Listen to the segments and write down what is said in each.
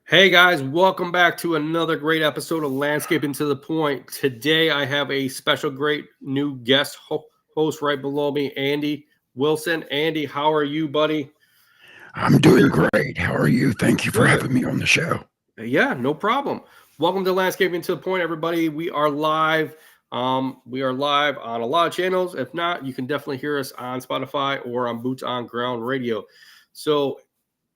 Hey guys, welcome back to another great episode of Landscaping to the Point. Today I have a special great new guest host right below me, Andy Wilson. Andy, how are you, buddy? I'm doing great. How are you? Thank you for Good. having me on the show. Yeah, no problem. Welcome to Landscaping to the Point, everybody. We are live. We are live on a lot of channels. If not, you can definitely hear us on Spotify or on Boots on Ground Radio. So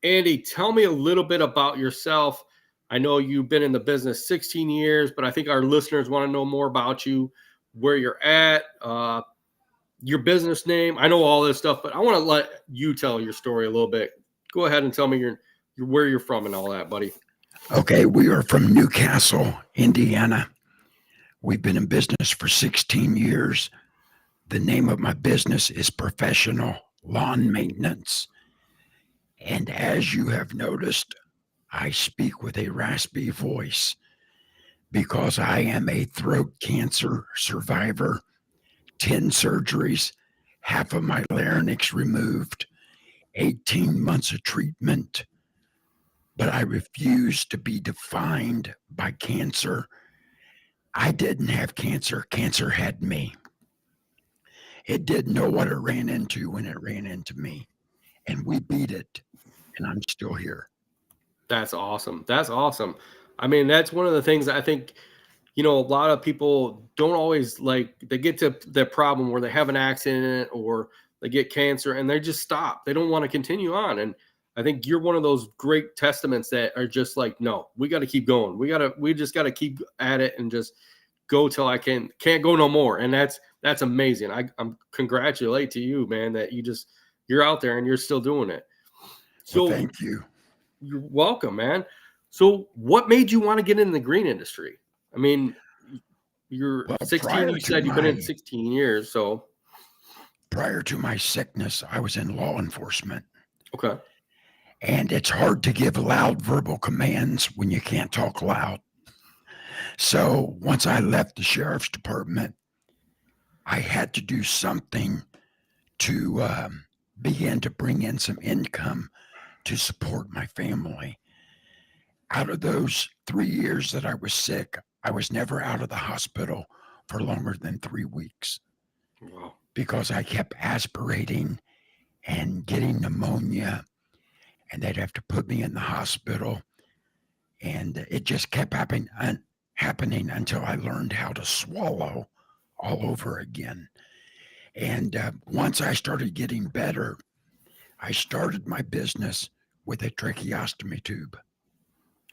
Andy, tell me a little bit about yourself. I know you've been in the business 16 years, but I think our listeners want to know more about you, where you're at, your business name. I know all this stuff, but I want to let you tell your story a little bit. Go ahead and tell me your where you're from and all that, buddy. Okay, we are from Newcastle, Indiana. We've been in business for 16 years. The name of my business is Professional Lawn Maintenance. And as you have noticed, I speak with a raspy voice because I am a throat cancer survivor, 10 surgeries, half of my larynx removed, 18 months of treatment, but I refuse to be defined by cancer. I didn't have cancer. Cancer had me. It didn't know what it ran into when it ran into me. And we beat it. And I'm still here. That's awesome. That's awesome. I mean, that's one of the things I think, a lot of people don't always like, they get to the problem where they have an accident or they get cancer and they just stop. They don't want to continue on. And I think you're one of those great testaments that are just like, no, we got to keep going. We just got to keep at it and just go till I can't go no more. And that's amazing. I'm congratulate to you, man, that you're out there and you're still doing it. Well, So thank you. you're welcome, man. So what made you want to get in the green industry? I mean, you're Well, 16, you said you've been in 16 years, so prior to my sickness, I was in law enforcement. okay. And it's hard to give loud verbal commands when you can't talk loud. So once I left the sheriff's department, I had to do something to begin to bring in some income to support my family. Out of those 3 years that I was sick, I was never out of the hospital for longer than 3 weeks Wow. because I kept aspirating and getting pneumonia, and they'd have to put me in the hospital. And it just kept happening until I learned how to swallow all over again. And once I started getting better, I started my business with a tracheostomy tube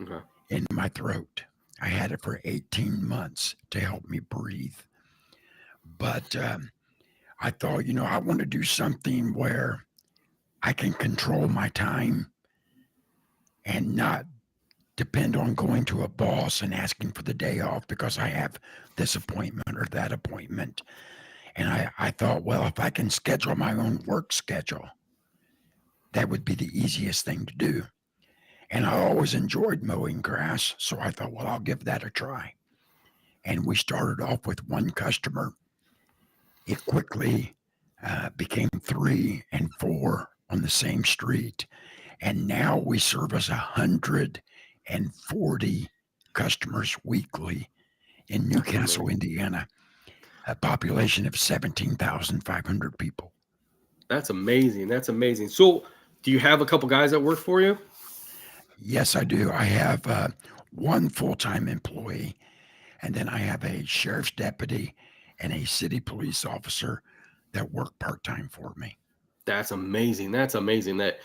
Okay. in my throat. I had it for 18 months to help me breathe. But I thought, I want to do something where I can control my time and not depend on going to a boss and asking for the day off because I have this appointment or that appointment. And I thought, well, if I can schedule my own work schedule, that would be the easiest thing to do. And I always enjoyed mowing grass. So I thought, well, I'll give that a try. And we started off with one customer. It quickly became 3 and 4 on the same street. And now we service 140 customers weekly in That's Newcastle, amazing. Indiana, a population of 17,500 people. That's amazing. That's amazing. So do you have a couple guys that work for you? Yes, I do. I have one full time employee, and then I have a sheriff's deputy and a city police officer that work part time for me. That's amazing. That's amazing that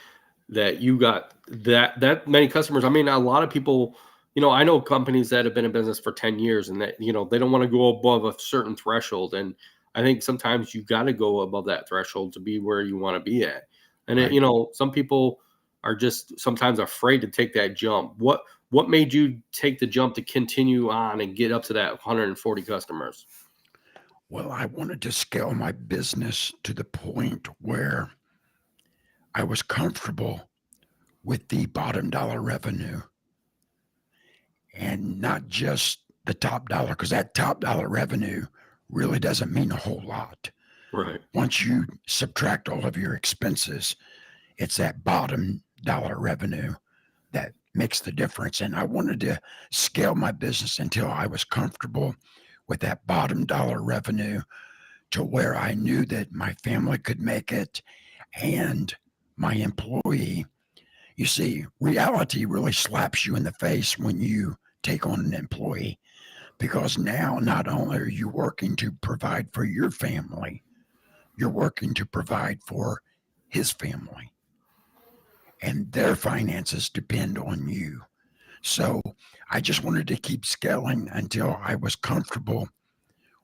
you got that many customers. I mean, a lot of people, I know companies that have been in business for 10 years and that, they don't want to go above a certain threshold. And I think sometimes you got to go above that threshold to be where you want to be at. And Right. some people are just sometimes afraid to take that jump. What made you take the jump to continue on and get up to that 140 customers? Well, I wanted to scale my business to the point where I was comfortable with the bottom dollar revenue and not just the top dollar, because that top dollar revenue really doesn't mean a whole lot. Right. Once you subtract all of your expenses, it's that bottom dollar revenue that makes the difference. And I wanted to scale my business until I was comfortable with that bottom dollar revenue to where I knew that my family could make it and my employee. You see, reality really slaps you in the face when you take on an employee because now not only are you working to provide for your family, you're working to provide for his family, and their finances depend on you. So I just wanted to keep scaling until I was comfortable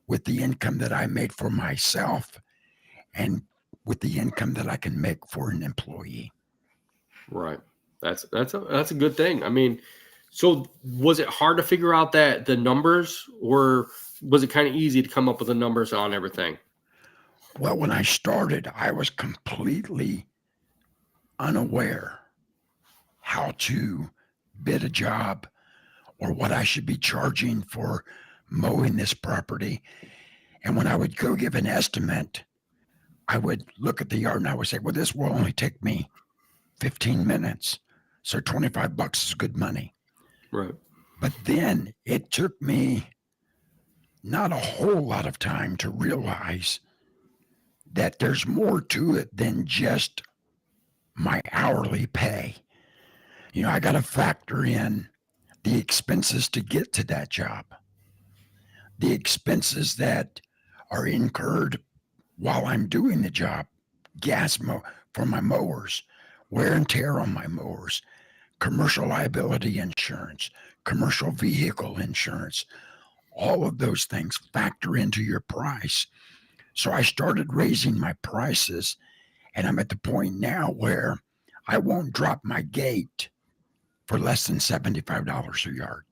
with the income that I made for myself and with the income that I can make for an employee. Right. That's a good thing. I mean, so was it hard to figure out that the numbers, or was it kind of easy to come up with the numbers on everything? Well, when I started, I was completely unaware how to bid a job or what I should be charging for mowing this property. And when I would go give an estimate, I would look at the yard and I would say, well, this will only take me 15 minutes. So $25 is good money. Right. But then it took me not a whole lot of time to realize that there's more to it than just my hourly pay. I got to factor in the expenses to get to that job, the expenses that are incurred while I'm doing the job, for my mowers, wear and tear on my mowers, commercial liability insurance, commercial vehicle insurance. All of those things factor into your price. So I started raising my prices, and I'm at the point now where I won't drop my gate for less than $75 a yard.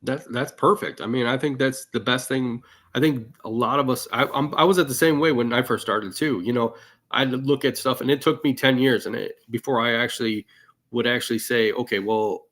That's perfect. I mean, I think that's the best thing. I think a lot of us. I was at the same way when I first started too. I look at stuff, and it took me 10 years, before I actually would actually say, okay, well,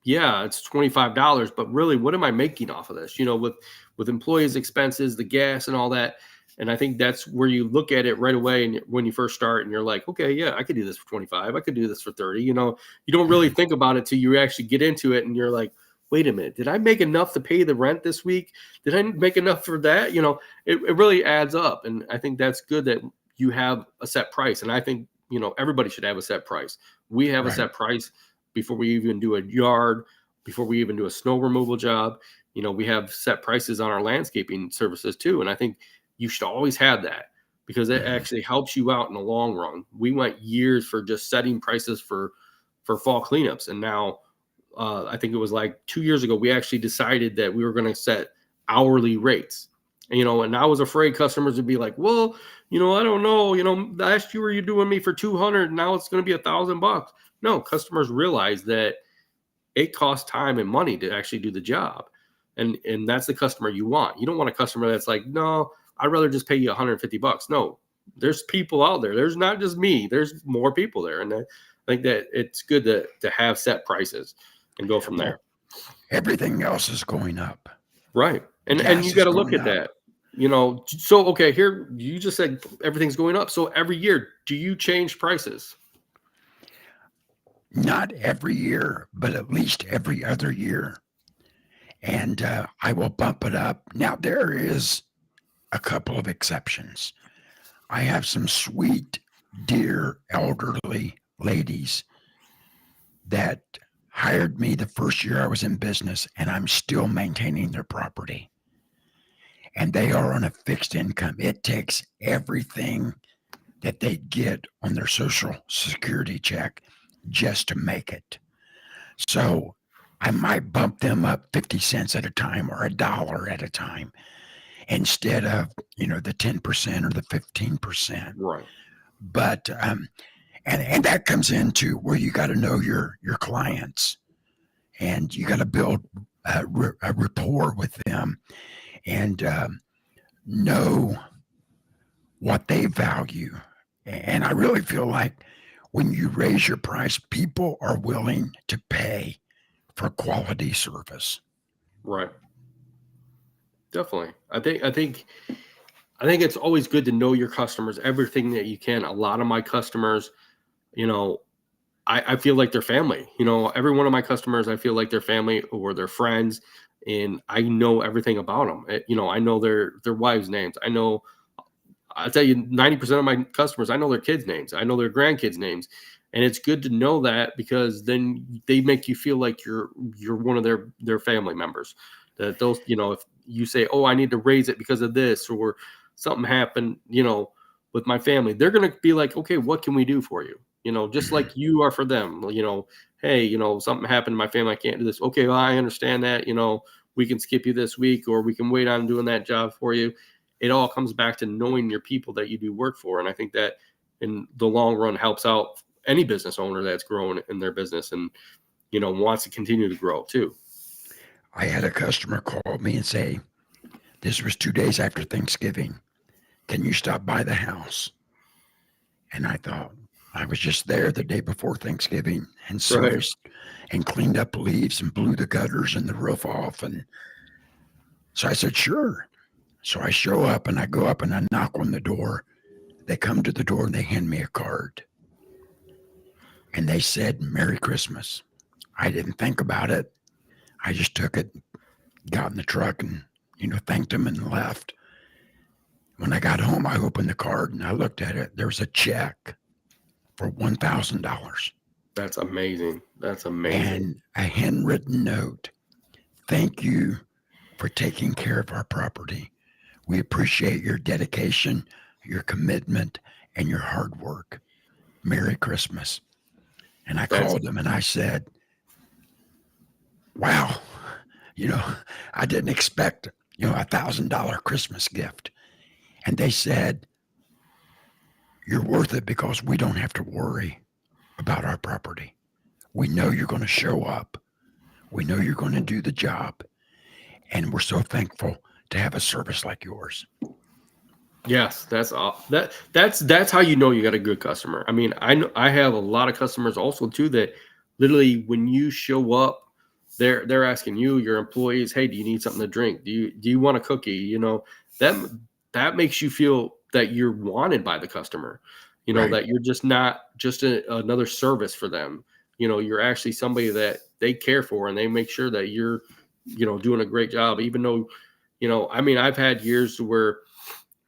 yeah, it's $25, but really, what am I making off of this? With employees' expenses, the gas, and all that. And I think that's where you look at it right away. And when you first start, and you're like, okay, yeah, I could do this for 25. I could do this for 30. You don't really think about it till you actually get into it, and you're like, wait a minute, did I make enough to pay the rent this week? Did I make enough for that? It really adds up. And I think that's good that you have a set price. And I think, everybody should have a set price. We have a Right. set price before we even do a yard, before we even do a snow removal job. We have set prices on our landscaping services too. And I think you should always have that because it Mhm. actually helps you out in the long run. We went years for just setting prices for fall cleanups. And now, I think it was like 2 years ago, we actually decided that we were going to set hourly rates. And I was afraid customers would be like, well, I don't know, last year you doing me for 200, now it's going to be $1,000. No, customers realize that it costs time and money to actually do the job. And that's the customer you want. You don't want a customer that's like, no, I'd rather just pay you $150. No, there's people out there. There's not just me. There's more people there. And I think that it's good to have set prices and go from Well, there. everything else is going up. Right. And you Gas got is to look going at up. that. So okay, here you just said everything's going up. So every year, do you change prices? Not every year, but at least every other year. And I will bump it up. Now, there is a couple of exceptions. I have some sweet, dear, elderly ladies that hired me the first year I was in business, and I'm still maintaining their property. And they are on a fixed income. It takes everything that they get on their social security check just to make it. So I might bump them up 50 cents at a time or $1 at a time instead of, the 10% or the 15%. Right. But and that comes into where you got to know your clients, and you got to build a rapport with them, and know what they value. And I really feel like when you raise your price, people are willing to pay for quality service. Right. Definitely. I think it's always good to know your customers, everything that you can. A lot of my customers, you know, I feel like they're family. You know, every one of my customers, I feel like they're family or they're friends, and I know everything about them. You know, I know their wives' names. I'll tell you, 90% of my customers, I know their kids' names. I know their grandkids' names. And it's good to know that, because then they make you feel like you're one of their family members. That those, you know, if you say, "Oh, I need to raise it because of this," or something happened, you know, with my family, they're gonna be like, "Okay, what can we do for you?" You know, just like you are for them. You know, hey, you know, something happened to my family, I can't do this. Okay, well, I understand that. You know, we can skip you this week, or we can wait on doing that job for you. It all comes back to knowing your people that you do work for, and I think that in the long run helps out any business owner that's growing in their business and, you know, wants to continue to grow too. I had a customer call me and say, this was 2 days after Thanksgiving. Can you stop by the house? And I thought, I was just there the day before Thanksgiving and Right. serviced and cleaned up leaves and blew the gutters and the roof off. And so I said, sure. So I show up and I go up and I knock on the door. They come to the door and they hand me a card. And they said, Merry Christmas. I didn't think about it. I just took it, got in the truck and, thanked them and left. When I got home, I opened the card and I looked at it. There was a check for $1,000 That's amazing. That's amazing. and a handwritten note. Thank you for taking care of our property. We appreciate your dedication, your commitment, and your hard work. Merry Christmas. And I That's called them and I said, wow, I didn't expect, $1,000 Christmas gift. And they said, you're worth it because we don't have to worry about our property. We know you're going to show up. We know you're going to do the job. And we're so thankful to have a service like yours. Yes, that's how you know you got a good customer. I mean, I have a lot of customers also too that literally when you show up, they're asking you, your employees, hey, do you need something to drink? Do you want a cookie? You know, that that makes you feel that you're wanted by the customer. You know, Right. that you're just not just another service for them. You know, you're actually somebody that they care for, and they make sure that you're, you know, doing a great job. Even though, you know, I mean, I've had years where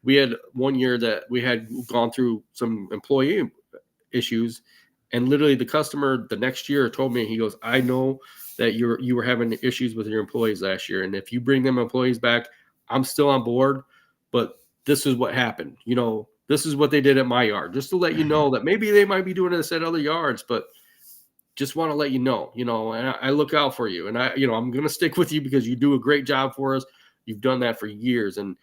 we had one year that we had gone through some employee issues, and literally the customer the next year told me, he goes, I know that you were having issues with your employees last year, and if you bring them employees back, I'm still on board, but this is what happened. You know, this is what they did at my yard, just to let you Mhm. know that maybe they might be doing this at other yards, but just want to let you know, and I look out for you, and I'm going to stick with you because you do a great job for us. You've done that for years, and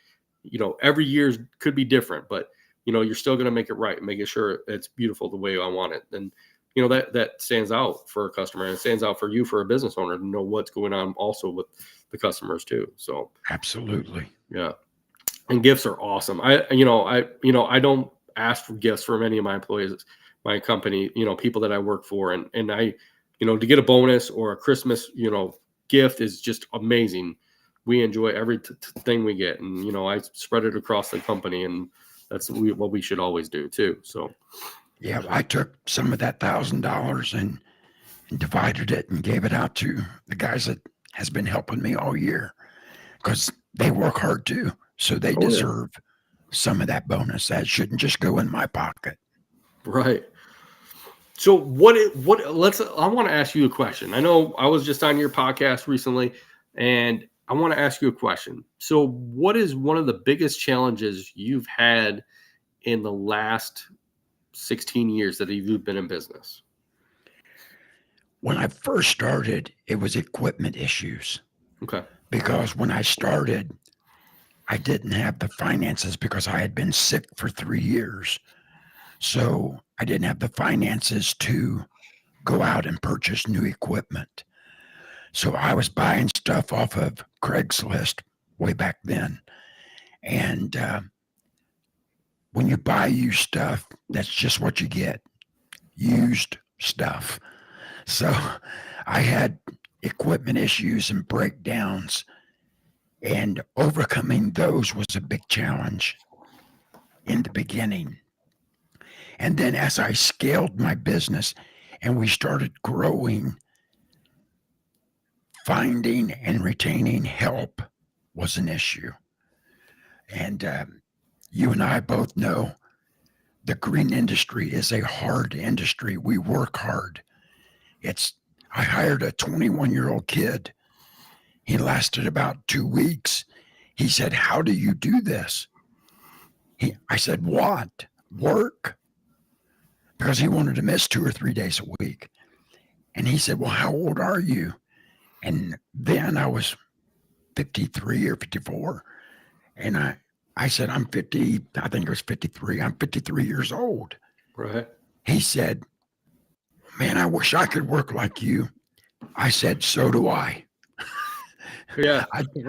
every year could be different, but you're still going to make it right, making sure it's beautiful the way I want it. And that stands out for a customer, and it stands out for you, for a business owner, to know what's going on also with the customers too. So Absolutely. yeah, and gifts are awesome. I don't ask for gifts from any of my employees, my company, people that I work for, and I, to get a bonus or a Christmas, gift is just amazing. We enjoy every thing we get, and I spread it across the company, and that's what we should always do too. So Yeah, I took some of that $1,000 and divided it and gave it out to the guys that has been helping me all year because they work hard too. So they oh yeah, deserve some of that bonus. That shouldn't just go in my pocket. right. So let's I want to ask you a question. I know I was just on your podcast recently, and I want to ask you a question. So what is one of the biggest challenges you've had in the last 16 years that you've been in business? When I first started, it was equipment issues Okay. because when I started, I didn't have the finances because I had been sick for 3 years. So I didn't have the finances to go out and purchase new equipment. So I was buying stuff off of Craigslist way back then. And when you buy used stuff, that's just what you get, used stuff. So I had equipment issues and breakdowns, and overcoming those was a big challenge in the beginning. And then as I scaled my business, and we started growing. Finding and retaining help was an issue. And you and I both know the green industry is a hard industry. We work hard. I hired a 21-year-old kid. He lasted about 2 weeks. He said, "How do you do this?" I said, "What? Work?" Because he wanted to miss 2 or 3 days a week. And he said, "Well, how old are you?" And then I was 53 or 54. And I said, "I'm 50, I think it was 53. I'm 53 years old." Right. He said, "Man, I wish I could work like you." I said, "So do I." Yeah.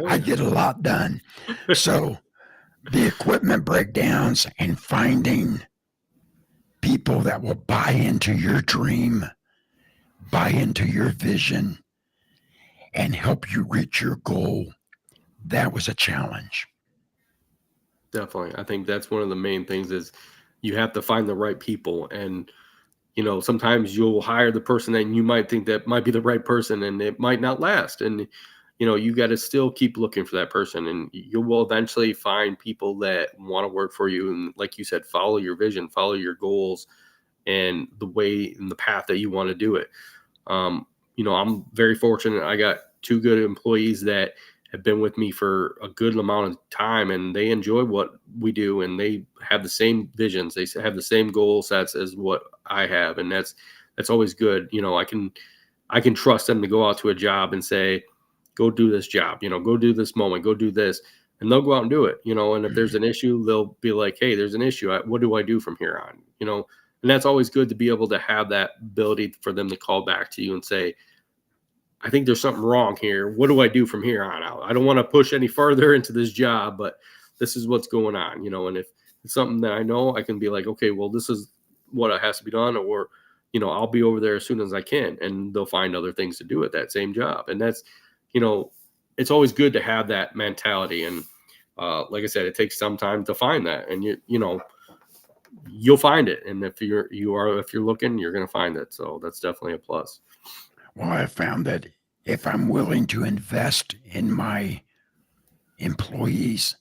I get a lot done. So the equipment breakdowns and finding people that will buy into your dream, buy into your vision, and help you reach your goal, that was a challenge. Definitely. I think that's one of the main things is you have to find the right people. And, sometimes you'll hire the person that you might think that might be the right person and it might not last. And, you got to still keep looking for that person and you will eventually find people that want to work for you. And like you said, follow your vision, follow your goals and the way and the path that you want to do it. I'm very fortunate. I got two good employees that have been with me for a good amount of time and they enjoy what we do and they have the same visions. They have the same goal sets as what I have. And that's always good. I can trust them to go out to a job and say, go do this job, go do this moment, go do this. And they'll go out and do it, and if there's an issue, they'll be like, hey, there's an issue. What do I do from here on? And that's always good to be able to have that ability for them to call back to you and say, I think there's something wrong here. What do I do from here on out? I don't want to push any further into this job, but this is what's going on, and if it's something that I know, I can be like, okay, well, this is what has to be done, or, I'll be over there as soon as I can, and they'll find other things to do at that same job. And that's, it's always good to have that mentality. And like I said, it takes some time to find that, and you'll find it. And if you're looking, you're going to find it. So that's definitely a plus. Well, I found that if I'm willing to invest in my employees,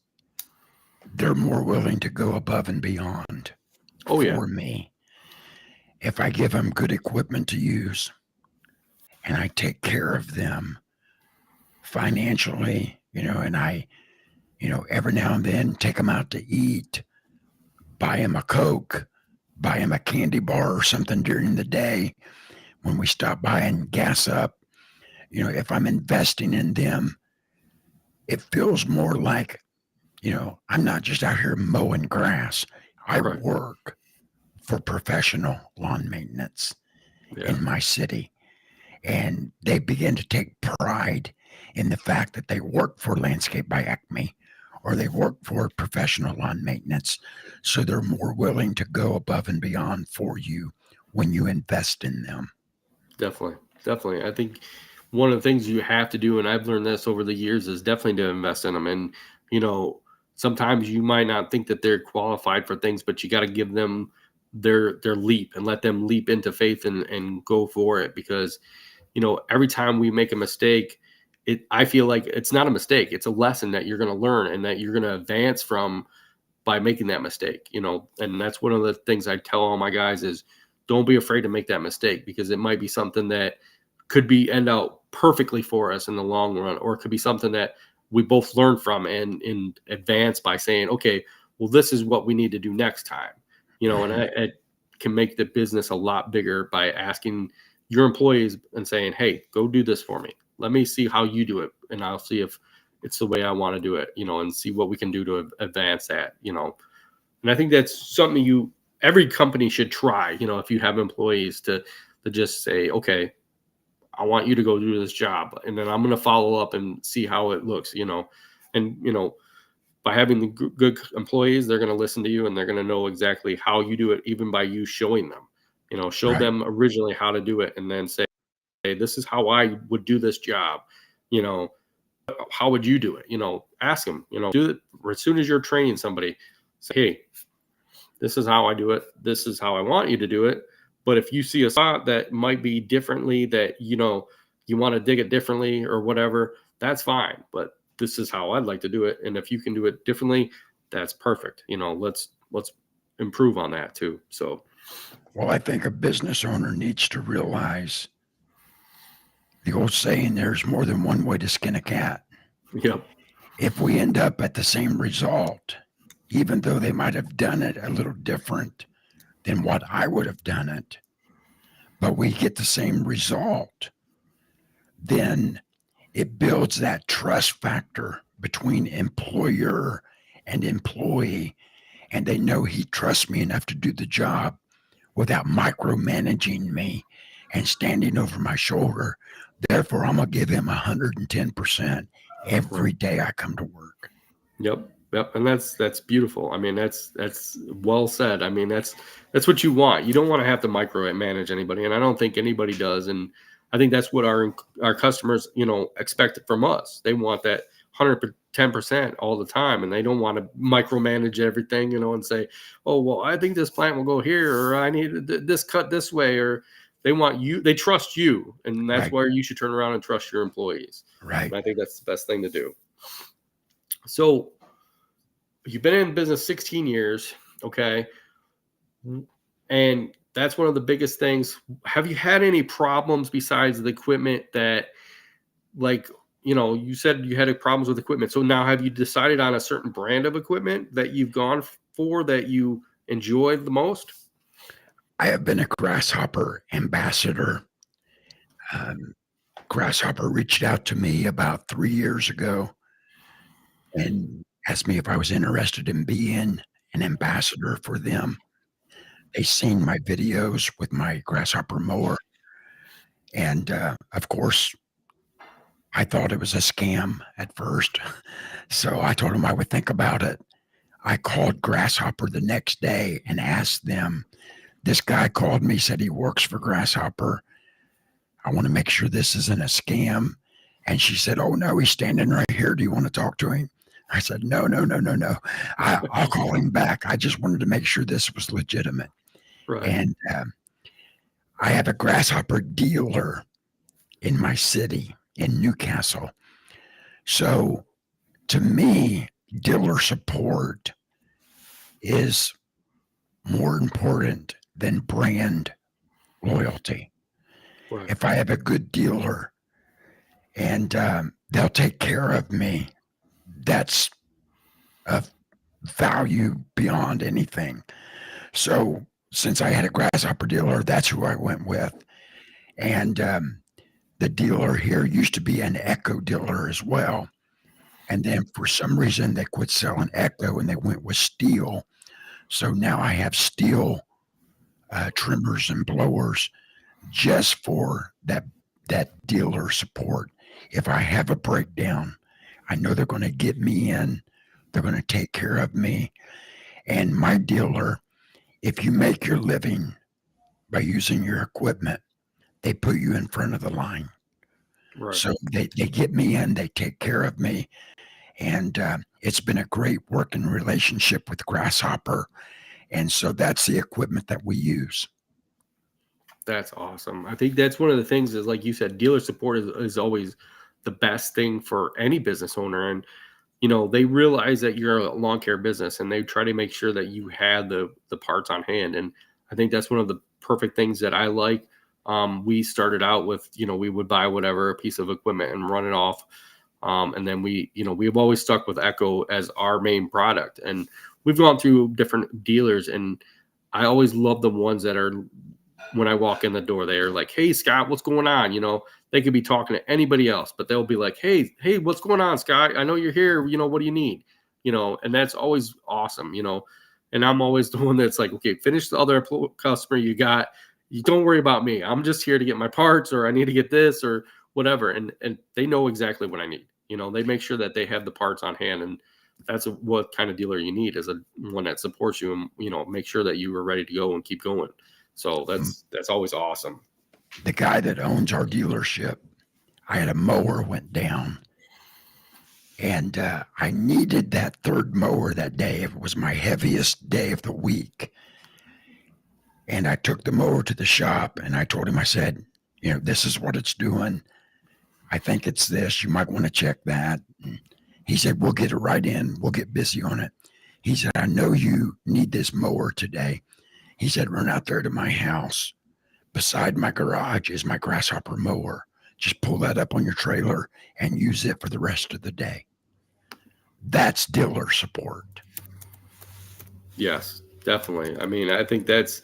they're more willing to go above and beyond Oh yeah, for me. If I give them good equipment to use and I take care of them financially, and I, every now and then take them out to eat, buy them a Coke, buy them a candy bar or something during the day when we stop by and gas up, if I'm investing in them, it feels more like, I'm not just out here mowing grass. I right. work for professional lawn maintenance Yeah, in my city. And they begin to take pride in the fact that they work for Landscape by Acme or they work for professional lawn maintenance. So they're more willing to go above and beyond for you when you invest in them. definitely. I think one of the things you have to do, and I've learned this over the years, is definitely to invest in them. And you know, sometimes you might not think that they're qualified for things, but you got to give them their leap and let them leap into faith and go for it. Because every time we make a mistake, I feel like it's not a mistake; it's a lesson that you're going to learn and that you're going to advance from by making that mistake. And that's one of the things I tell all my guys is don't be afraid to make that mistake, because it might be something that could be end out perfectly for us in the long run, or it could be something that we both learn from and in advance by saying, okay, well, this is what we need to do next time. And I can make the business a lot bigger by asking your employees and saying, hey, go do this for me. Let me see how you do it, and I'll see if it's the way I want to do it, and see what we can do to advance that. And I think that's something every company should try, if you have employees to just say, okay, I want you to go do this job, and then I'm going to follow up and see how it looks, and by having the good employees, they're going to listen to you and they're going to know exactly how you do it, even by you showing them, show Right. them originally how to do it, and then say, hey, this is how I would do this job. You know, how would you do it? Ask them, do it as soon as you're training somebody. Say, hey, this is how I do it. This is how I want you to do it. But if you see a spot that might be differently, that you want to dig it differently or whatever, that's fine. But this is how I'd like to do it, and if you can do it differently, that's perfect. Let's improve on that too. So, Well, I think a business owner needs to realize the old saying, there's more than one way to skin a cat. yep, If we end up at the same result, even though they might have done it a little different than what I would have done it, but we get the same result, then it builds that trust factor between employer and employee. And they know he trusts me enough to do the job without micromanaging me and standing over my shoulder. Therefore, I'm going to give him 110% every right. day I come to work. Yep. Yep. And that's beautiful. I mean, that's well said. I mean, that's what you want. You don't want to have to micromanage anybody, and I don't think anybody does. And I think that's what our customers, expect from us. They want that 110% all the time, and they don't want to micromanage everything, and say, "Oh, well, I think this plant will go here, or I need this cut this way," or they trust you, and that's Right. where you should turn around and trust your employees. Right. And I think that's the best thing to do. So, you've been in business 16 years, okay? And that's one of the biggest things. Have you had any problems besides the equipment that, like, you said you had problems with equipment. So now have you decided on a certain brand of equipment that you've gone for that you enjoy the most? I have been a Grasshopper ambassador. Grasshopper reached out to me about 3 years ago and asked me if I was interested in being an ambassador for them. They seen my videos with my Grasshopper mower. And of course, I thought it was a scam at first. So I told them I would think about it. I called Grasshopper the next day and asked them. This guy called me, said he works for Grasshopper. I want to make sure this isn't a scam. And she said, "Oh, no, he's standing right here. Do you want to talk to him?" I said, "No, no, no, no, no. I'll call him back. I just wanted to make sure this was legitimate." Right. And I have a Grasshopper dealer in my city in Newcastle. So to me, dealer support is more important than brand loyalty. Right. If I have a good dealer and they'll take care of me, that's of value beyond anything. So since I had a Grasshopper dealer, that's who I went with. And the dealer here used to be an Echo dealer as well. And then for some reason they quit selling Echo and they went with steel. So now I have steel trimmers and blowers just for that dealer support. If I have a breakdown, I know they're going to get me in. They're going to take care of me. And my dealer, if you make your living by using your equipment, they put you in front of the line. Right. So they get me in, they take care of me. And it's been a great working relationship with Grasshopper. And so that's the equipment that we use. That's awesome. I think that's one of the things is, like you said, dealer support is always the best thing for any business owner. And, they realize that you're a lawn care business and they try to make sure that you have the parts on hand. And I think that's one of the perfect things that I like. We started out with, we would buy whatever piece of equipment and run it off. And then we've always stuck with Echo as our main product. And we've gone through different dealers, and I always love the ones that are, when I walk in the door, they're like, "Hey, Scott, what's going on?" They could be talking to anybody else, but they'll be like, Hey, what's going on, Scott? I know you're here. What do you need? And that's always awesome, and I'm always the one that's like, okay, finish the other customer you got. You don't worry about me. I'm just here to get my parts, or I need to get this or whatever. And they know exactly what I need. They make sure that they have the parts on hand, and that's what kind of dealer you need, is one that supports you and, make sure that you are ready to go and keep going. So that's always awesome. The guy that owns our dealership, I had a mower went down, and I needed that third mower that day. It was my heaviest day of the week. And I took the mower to the shop and I told him, I said, this is what it's doing. I think it's this. You might want to check that. And he said, we'll get it right in. We'll get busy on it. He said, I know you need this mower today. He said, run out there to my house. Beside my garage is my grasshopper mower. Just pull that up on your trailer and use it for the rest of the day. That's dealer support. Yes, definitely. I mean, I think that's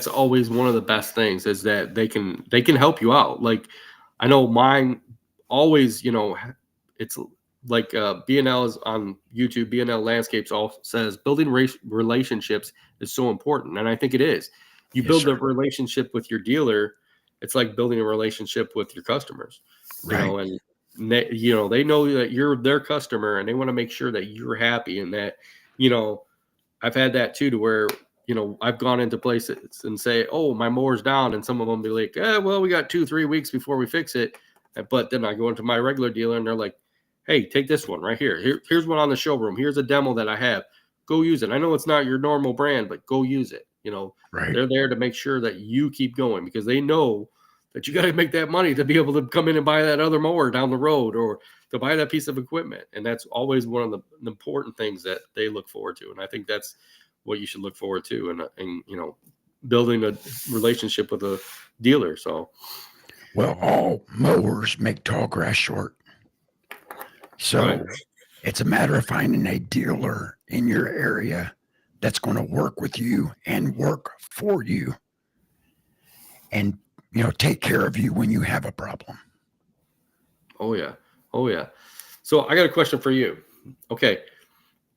always one of the best things is that they can help you out. Like I know mine always, it's like BNL is on YouTube. BNL Landscapes all says building relationships is so important, and I think it is. You Yes, build sir. a relationship with your dealer, it's like building a relationship with your customers. Right. And they know that you're their customer, and they want to make sure that you're happy and that you know I've had that too, to where I've gone into places and say, "Oh, my mower's down," and some of them be like, well, we got 2-3 weeks before we fix it." But then I go into my regular dealer and they're like, "Hey, take this one right here. Here's one on the showroom. Here's a demo that I have. Go use it. I know it's not your normal brand, but go use it." Right. They're there to make sure that you keep going because they know that you got to make that money to be able to come in and buy that other mower down the road or to buy that piece of equipment. And that's always one of the important things that they look forward to. And I think that's what you should look forward to and building a relationship with a dealer. So, Well, all mowers make tall grass short. So right. it's a matter of finding a dealer in your area that's going to work with you and work for you and, take care of you when you have a problem. Oh, yeah. Oh, yeah. So I got a question for you. Okay.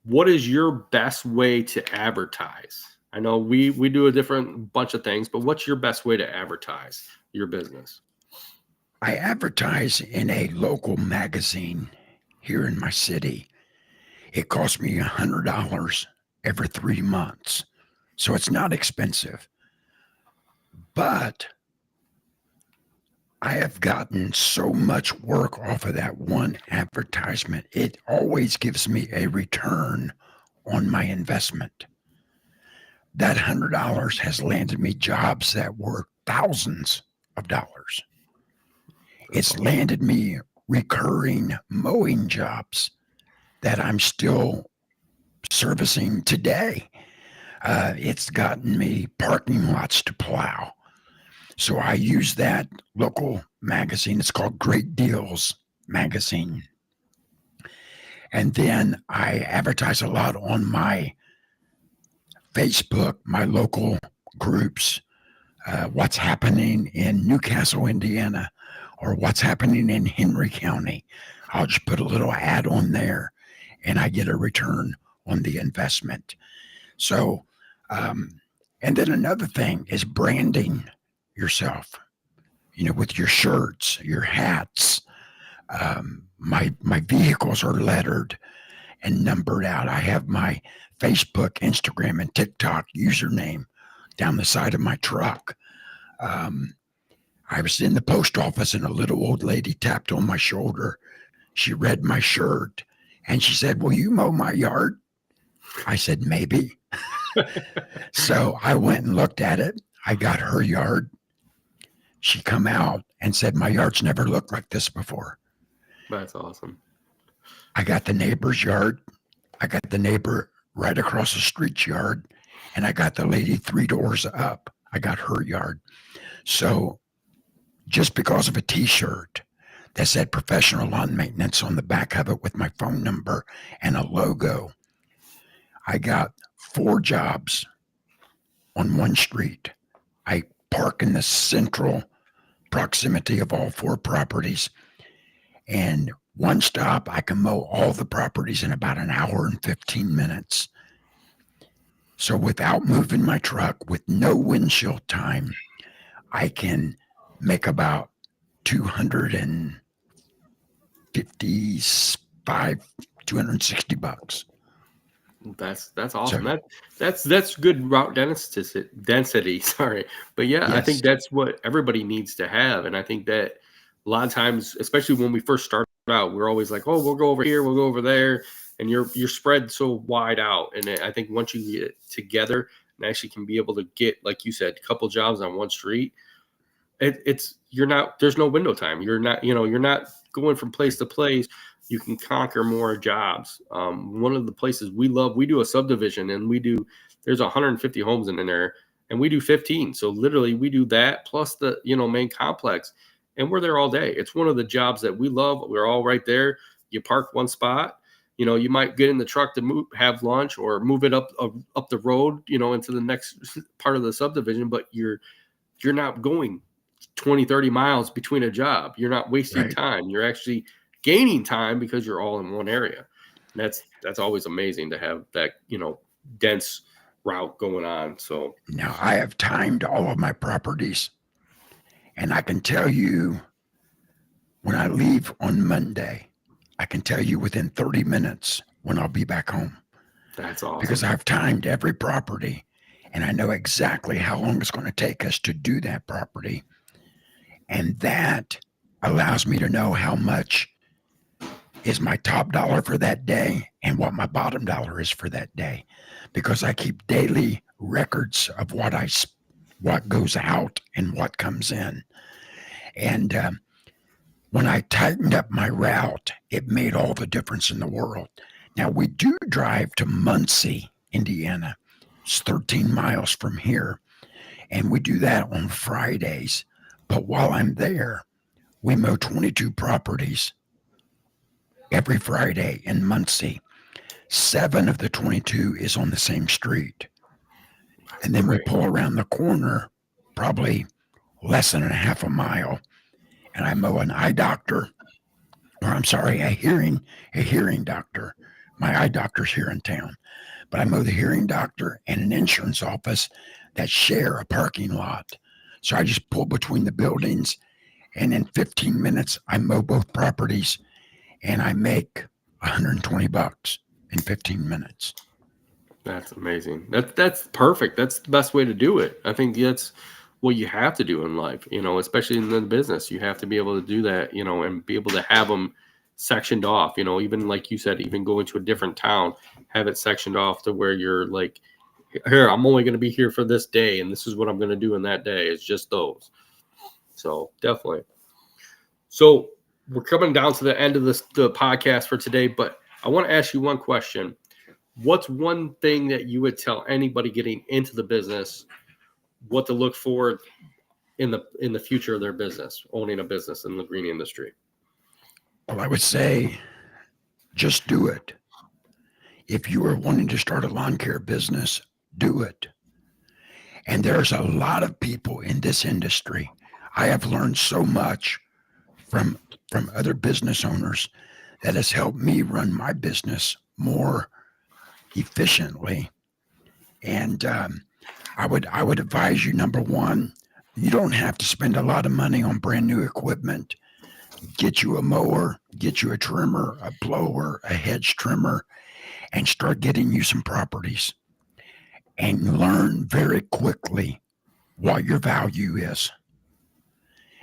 What is your best way to advertise? I know we do a different bunch of things, but what's your best way to advertise your business? I advertise in a local magazine here in my city. It costs me $100 every 3 months. So it's not expensive. But I have gotten so much work off of that one advertisement. It always gives me a return on my investment. That $100 has landed me jobs that were thousands of dollars. It's landed me recurring mowing jobs that I'm still servicing today. It's gotten me parking lots to plow. So I use that local magazine. It's called Great Deals Magazine. And then I advertise a lot on my Facebook, my local groups, what's happening in Newcastle, Indiana, or what's happening in Henry County. I'll just put a little ad on there and I get a return on the investment. So, and then another thing is branding yourself, with your shirts, your hats. My vehicles are lettered and numbered out. I have my Facebook, Instagram, and TikTok username down the side of my truck. I was in the post office and a little old lady tapped on my shoulder. She read my shirt and she said, "Will you mow my yard?" I said, "Maybe." So I went and looked at it. I got her yard. She come out and said, "My yard's never looked like this before." That's awesome. I got the neighbor's yard. I got the neighbor right across the street's yard. And I got the lady 3 doors up. I got her yard. So just because of a t-shirt that said professional lawn maintenance on the back of it with my phone number and a logo, I got 4 jobs on one street. I park in the central proximity of all 4 properties. And one stop, I can mow all the properties in about an hour and 15 minutes. So without moving my truck, with no windshield time, I can make about 255, 260 bucks. That's So awesome. That's good route density. Sorry, but yeah, I yes, think that's what everybody needs to have, and I think that a lot of times, especially when we first start out, we're always like, "Oh, we'll go over here, we'll go over there," and you're spread so wide out. And I think once you get together and actually can be able to get, like you said, a couple jobs on one street, there's no window time. You're not going from place to place. You can conquer more jobs. One of the places we do a subdivision, and there's 150 homes in there, and we do 15. So literally we do that plus the, main complex, and we're there all day. It's one of the jobs that we love. We're all right there. You park one spot. You might get in the truck to have lunch or move it up the road, into the next part of the subdivision, but you're not going 20, 30 miles between a job. You're not wasting time. You're actually gaining time because you're all in one area. And that's always amazing to have that, dense route going on. So now I have timed all of my properties, and I can tell you when I leave on Monday, I can tell you within 30 minutes when I'll be back home. That's awesome. Because I've timed every property, and I know exactly how long it's going to take us to do that property. And that allows me to know how much is my top dollar for that day and what my bottom dollar is for that day, because I keep daily records of what goes out and what comes in. And when I tightened up my route, it made all the difference in the world. Now, we do drive to Muncie, Indiana. It's 13 miles from here, and we do that on Fridays. But while I'm there, we mow 22 properties every Friday in Muncie. 7 of the 22 is on the same street. And then we pull around the corner, probably less than a half a mile, and I mow an eye doctor, or I'm sorry, a hearing doctor. My eye doctor's here in town, but I mow the hearing doctor and an insurance office that share a parking lot. So I just pull between the buildings, and in 15 minutes, I mow both properties, and I make $120 in 15 minutes. That's amazing. That's perfect. That's the best way to do it. I think that's what you have to do in life, especially in the business. You have to be able to do that, and be able to have them sectioned off, even like you said, even going to a different town, have it sectioned off to where you're like, here, I'm only going to be here for this day, and this is what I'm going to do in that day. It's just those. So definitely. So we're coming down to the end of the podcast for today, but I want to ask you one question. What's one thing that you would tell anybody getting into the business what to look for in the future of their business, owning a business in the green industry? Well, I would say just do it. If you are wanting to start a lawn care business, do it. And there's a lot of people in this industry. I have learned so much from other business owners that has helped me run my business more efficiently. And I would advise you, number one, you don't have to spend a lot of money on brand new equipment. Get you a mower, get you a trimmer, a blower, a hedge trimmer, and start getting you some properties. And learn very quickly what your value is.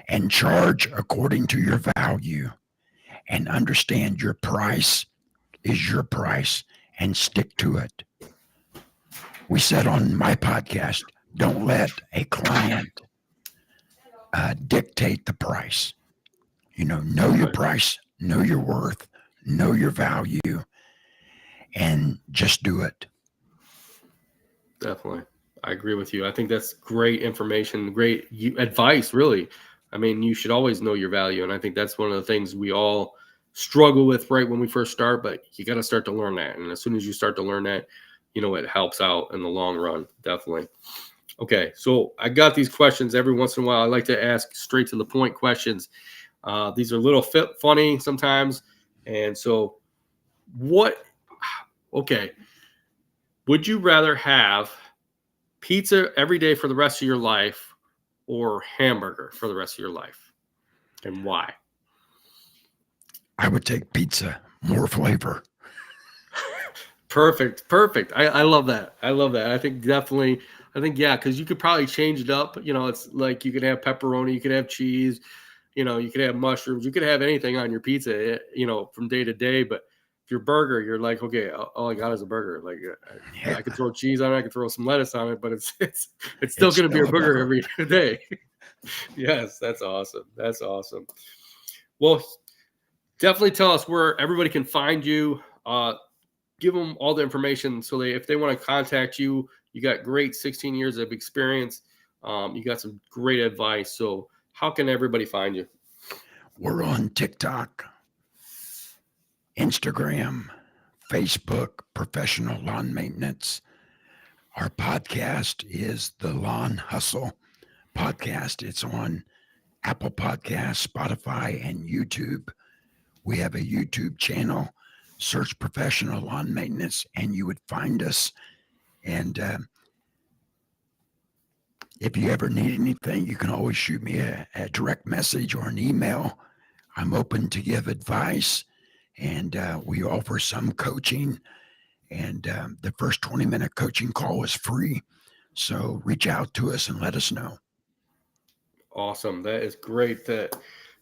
And charge according to your value. And understand your price is your price, and stick to it. We said on my podcast, don't let a client dictate the price. Know your price, know your worth, know your value, and just do it. Definitely. I agree with you. I think that's great information, great advice, really. I mean, you should always know your value. And I think that's one of the things we all struggle with right when we first start, but you got to start to learn that. And as soon as you start to learn that, it helps out in the long run. Definitely. Okay. So I got these questions every once in a while. I like to ask straight to the point questions. These are a little funny sometimes. And so okay. Would you rather have pizza every day for the rest of your life or hamburger for the rest of your life? And why? I would take pizza, more flavor. Perfect. I love that. I think definitely, yeah, because you could probably change it up. It's like you could have pepperoni, you could have cheese, you could have mushrooms, you could have anything on your pizza, from day to day. But your burger, you're like, okay, all I got is a burger. Like Yeah, I could throw cheese on it, I could throw some lettuce on it, but it's still it's going to be a still a burger burger. every day. Yes, that's awesome. That's awesome. Well, definitely tell us where everybody can find you. Give them all the information so if they want to contact you, you got great 16 years of experience. You got some great advice. So how can everybody find you? We're on TikTok, Instagram, Facebook, Professional Lawn Maintenance. Our podcast is the Lawn Hustle podcast. It's on Apple Podcasts, Spotify, and YouTube. We have a YouTube channel. Search Professional Lawn Maintenance, and you would find us. And if you ever need anything, you can always shoot me a direct message or an email. I'm open to give advice, and we offer some coaching. And the first 20-minute coaching call is free. So reach out to us and let us know. Awesome. That is great.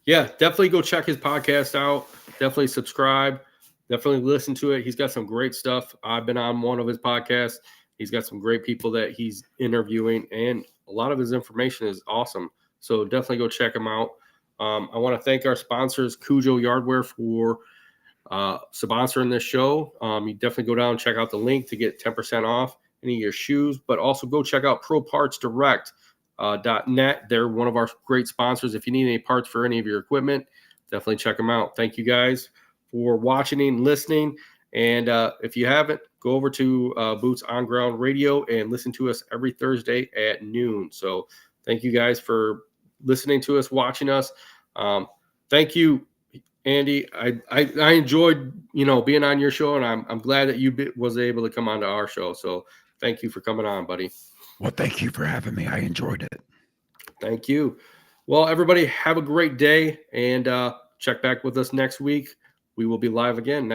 Yeah, definitely go check his podcast out. Definitely subscribe. Definitely listen to it. He's got some great stuff. I've been on one of his podcasts. He's got some great people that he's interviewing, and a lot of his information is awesome. So definitely go check him out. I want to thank our sponsors, Cujo Yardware, for sponsoring this show. You definitely go down and check out the link to get 10% off any of your shoes, but also go check out ProPartsDirect.net. They're one of our great sponsors. If you need any parts for any of your equipment, definitely check them out. Thank you guys for watching and listening. And if you haven't, go over to Boots on Ground Radio and listen to us every Thursday at noon. So thank you guys for listening to us, watching us. Thank you, Andy. I enjoyed being on your show, and I'm glad that you was able to come on to our show. So thank you for coming on, buddy. Well, thank you for having me. I enjoyed it. Thank you. Well, everybody, have a great day, and check back with us next week. We will be live again